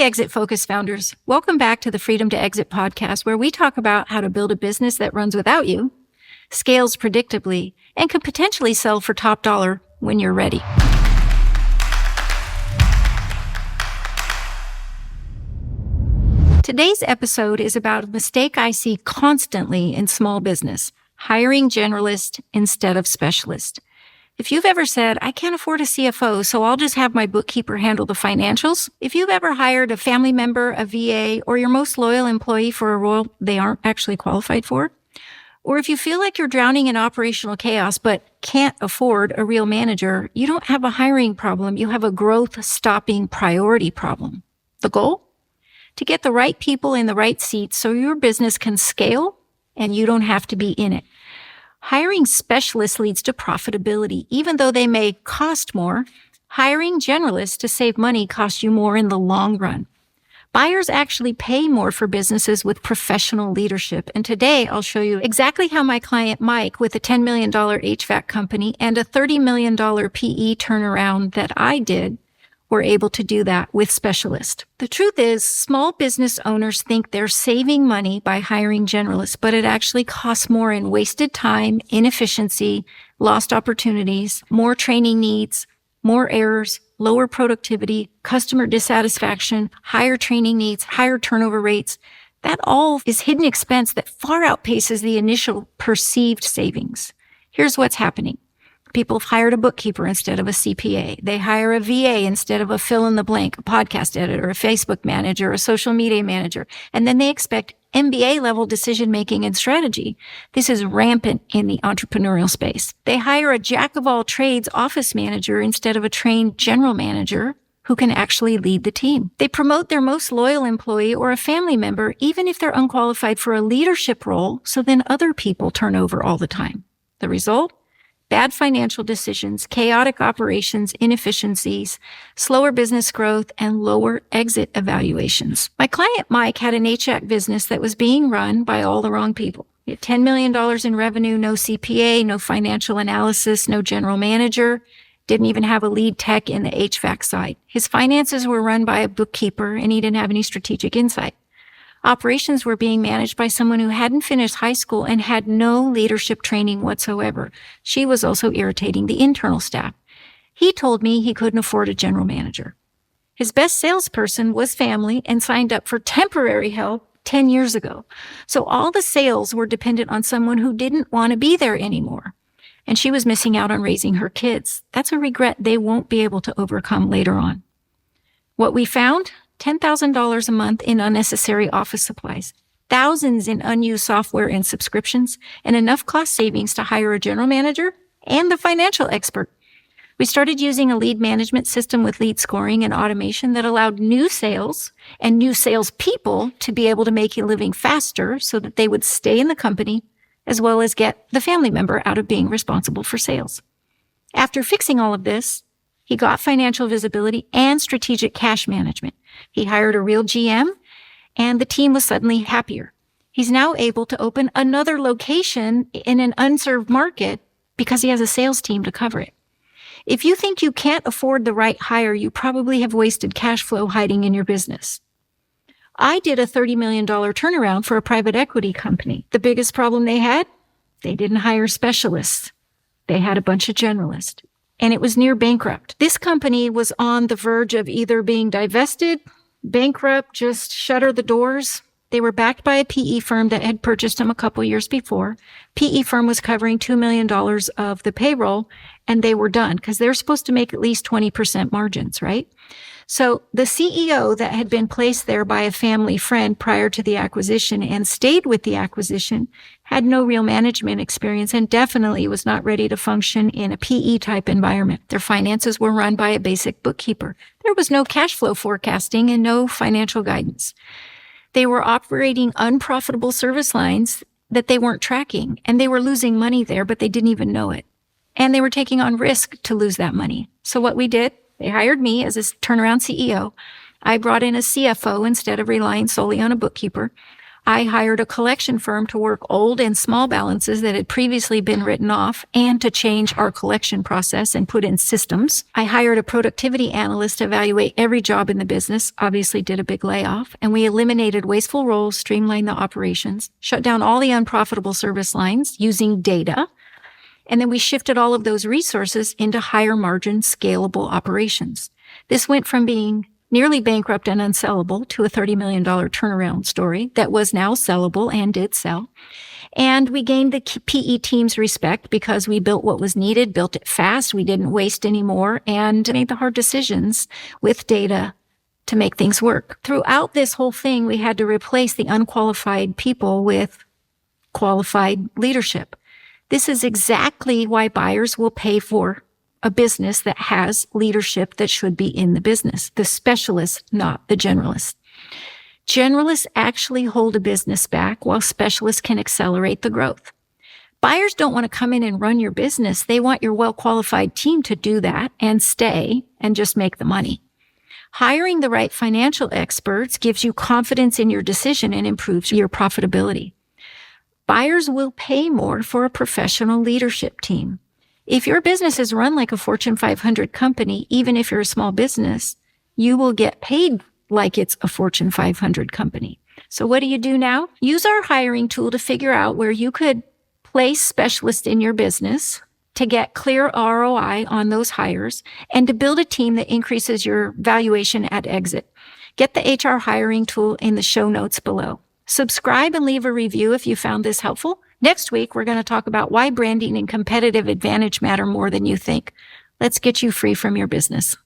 Hey, exit-focused founders. Welcome back to the Freedom to Exit podcast, where we talk about how to build a business that runs without you, scales predictably, and could potentially sell for top dollar when you're ready. Today's episode is about a mistake I see constantly in small business, hiring generalists instead of specialists. If you've ever said, I can't afford a CFO, so I'll just have my bookkeeper handle the financials. If you've ever hired a family member, a VA, or your most loyal employee for a role they aren't actually qualified for, or if you feel like you're drowning in operational chaos but can't afford a real manager, you don't have a hiring problem, you have a growth-stopping priority problem. The goal? To get the right people in the right seats so your business can scale and you don't have to be in it. Hiring specialists leads to profitability. Even though they may cost more, hiring generalists to save money costs you more in the long run. Buyers actually pay more for businesses with professional leadership. And today I'll show you exactly how my client Mike with a $10 million HVAC company and a $30 million PE turnaround that I did were able to do that with specialists. The truth is, small business owners think they're saving money by hiring generalists, but it actually costs more in wasted time, inefficiency, lost opportunities, more training needs, more errors, lower productivity, customer dissatisfaction, higher training needs, higher turnover rates. That all is hidden expense that far outpaces the initial perceived savings. Here's what's happening. People have hired a bookkeeper instead of a CPA. They hire a VA instead of a fill-in-the-blank, a podcast editor, a Facebook manager, a social media manager. And then they expect MBA-level decision-making and strategy. This is rampant in the entrepreneurial space. They hire a jack-of-all-trades office manager instead of a trained general manager who can actually lead the team. They promote their most loyal employee or a family member, even if they're unqualified for a leadership role, so then other people turn over all the time. The result? Bad financial decisions, chaotic operations, inefficiencies, slower business growth, and lower exit evaluations. My client Mike had an HVAC business that was being run by all the wrong people. He had $10 million in revenue, no CPA, no financial analysis, no general manager, didn't even have a lead tech in the HVAC side. His finances were run by a bookkeeper, and he didn't have any strategic insight. Operations were being managed by someone who hadn't finished high school and had no leadership training whatsoever. She was also irritating the internal staff. He told me he couldn't afford a general manager. His best salesperson was family and signed up for temporary help 10 years ago. So all the sales were dependent on someone who didn't want to be there anymore. And she was missing out on raising her kids. That's a regret they won't be able to overcome later on. What we found? $10,000 a month in unnecessary office supplies, thousands in unused software and subscriptions, and enough cost savings to hire a general manager and the financial expert. We started using a lead management system with lead scoring and automation that allowed new sales and new salespeople to be able to make a living faster so that they would stay in the company as well as get the family member out of being responsible for sales. After fixing all of this, he got financial visibility and strategic cash management. He hired a real GM, and the team was suddenly happier. He's now able to open another location in an unserved market because he has a sales team to cover it. If you think you can't afford the right hire, you probably have wasted cash flow hiding in your business. I did a $30 million turnaround for a private equity company. The biggest problem they had? They didn't hire specialists. They had a bunch of generalists. And it was near bankrupt. This company was on the verge of either being divested, bankrupt, just shutter the doors. They were backed by a PE firm that had purchased them a couple years before. PE firm was covering $2 million of the payroll, and they were done because they're supposed to make at least 20% margins, right? So the CEO that had been placed there by a family friend prior to the acquisition and stayed with the acquisition had no real management experience and definitely was not ready to function in a PE type environment. Their finances were run by a basic bookkeeper. There was no cash flow forecasting and no financial guidance. They were operating unprofitable service lines that they weren't tracking, and they were losing money there, but they didn't even know it. And they were taking on risk to lose that money. So what we did, they hired me as a turnaround CEO. I brought in a CFO instead of relying solely on a bookkeeper. I hired a collection firm to work old and small balances that had previously been written off and to change our collection process and put in systems. I hired a productivity analyst to evaluate every job in the business, obviously did a big layoff, and we eliminated wasteful roles, streamlined the operations, shut down all the unprofitable service lines using data, and then we shifted all of those resources into higher margin, scalable operations. This went from being nearly bankrupt and unsellable to a $30 million turnaround story that was now sellable and did sell. And we gained the PE team's respect because we built what was needed, built it fast, we didn't waste anymore, and made the hard decisions with data to make things work. Throughout this whole thing, we had to replace the unqualified people with qualified leadership. This is exactly why buyers will pay for a business that has leadership that should be in the business, the specialist, not the generalist. Generalists actually hold a business back while specialists can accelerate the growth. Buyers don't want to come in and run your business. They want your well-qualified team to do that and stay and just make the money. Hiring the right financial experts gives you confidence in your decision and improves your profitability. Buyers will pay more for a professional leadership team. If your business is run like a Fortune 500 company, even if you're a small business, you will get paid like it's a Fortune 500 company. So what do you do now? Use our hiring tool to figure out where you could place specialists in your business to get clear ROI on those hires and to build a team that increases your valuation at exit. Get the HR hiring tool in the show notes below. Subscribe and leave a review if you found this helpful. Next week, we're going to talk about why branding and competitive advantage matter more than you think. Let's get you free from your business.